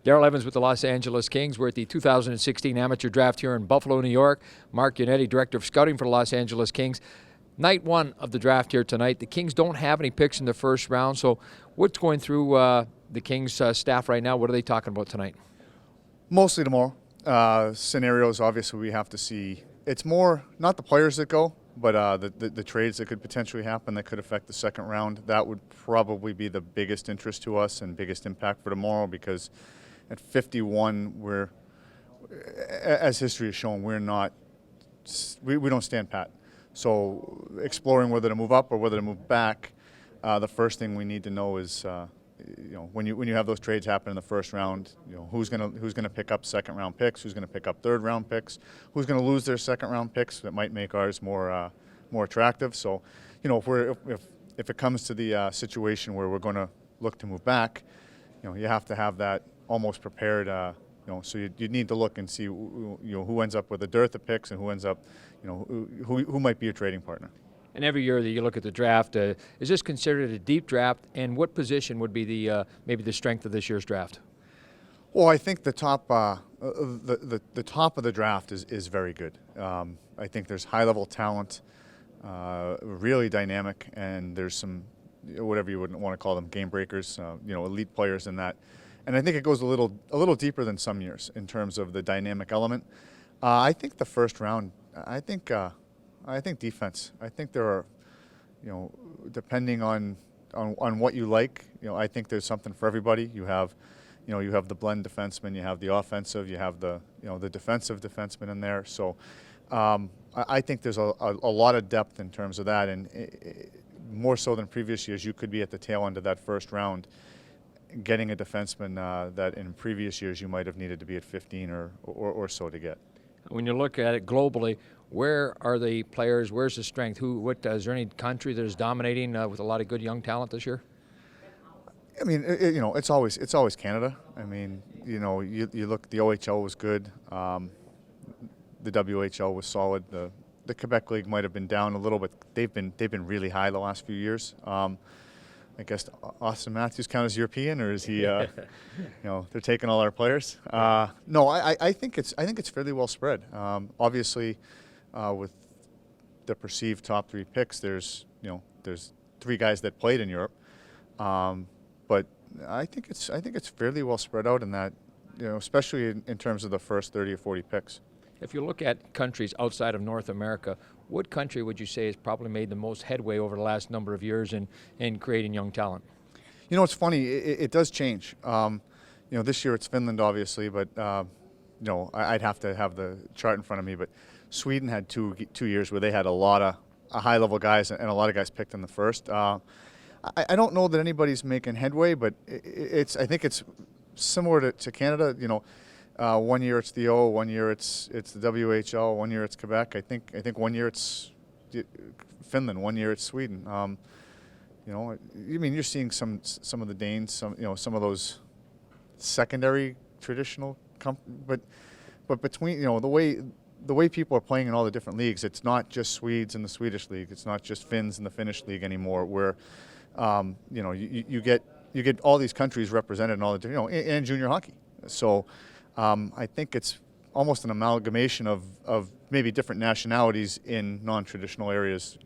Daryl Evans with the Los Angeles Kings. We're at the 2016 Amateur Draft here in Buffalo, New York. Mark Yannetti, Director of Scouting for the Los Angeles Kings. Night one of the draft here tonight. The Kings don't have any picks in the first round, so what's going through the Kings staff right now? What are they talking about tonight? Mostly tomorrow. Scenarios, obviously, we have to see. It's more not the players that go, but the trades that could potentially happen that could affect the second round. That would probably be the biggest interest to us and biggest impact for tomorrow, because at 51, as history has shown, we don't stand pat. So exploring whether to move up or whether to move back, the first thing we need to know is, when you have those trades happen in the first round, who's gonna pick up second round picks, who's gonna pick up third round picks, who's gonna lose their second round picks that might make ours more attractive. So, if it comes to the situation where we're going to look to move back, you have to have that almost prepared. So you need to look and see who ends up with a dearth of picks and who ends up, who might be a trading partner. And every year that you look at the draft, is this considered a deep draft? And what position would be the maybe the strength of this year's draft? Well, I think the top the top of the draft is very good. I think there's high level talent, really dynamic, and there's some, whatever you would want to call them, game breakers, elite players in that. And I think it goes a little deeper than some years in terms of the dynamic element. I think the first round, I think defense. I think there are, depending on what you like, I think there's something for everybody. You have the blend defenseman, you have the offensive, you have the defensive defenseman in there. So I think there's a lot of depth in terms of that, and more so than previous years, you could be at the tail end of that first round getting a defenseman that in previous years you might have needed to be at 15 or so to get. When you look at it globally, where are the players? Where's the strength? Is there any country that is dominating with a lot of good young talent this year? I mean, it's always Canada. I mean, you look, the OHL was good. The WHL was solid. The Quebec League might have been down a little, but they've been really high the last few years. I guess Austin Matthews count as European, or is he? They're taking all our players. No, I think it's fairly well spread. Obviously, with the perceived top three picks, there's three guys that played in Europe, but I think it's fairly well spread out in that, especially in terms of the first 30 or 40 picks. If you look at countries outside of North America, what country would you say has probably made the most headway over the last number of years in creating young talent? It's funny. It does change. This year it's Finland, obviously, but I'd have to have the chart in front of me. But Sweden had two years where they had a high-level guys and a lot of guys picked in the first. I don't know that anybody's making headway, but I think it's similar to Canada. 1 year it's the O, 1 year it's the WHL, 1 year it's Quebec. I think 1 year it's Finland, 1 year it's Sweden. You're seeing some of the Danes, some of those secondary traditional, but between the way people are playing in all the different leagues, it's not just Swedes in the Swedish league, it's not just Finns in the Finnish league anymore. Where you get all these countries represented in all the and junior hockey. So. I think it's almost an amalgamation of maybe different nationalities in non-traditional areas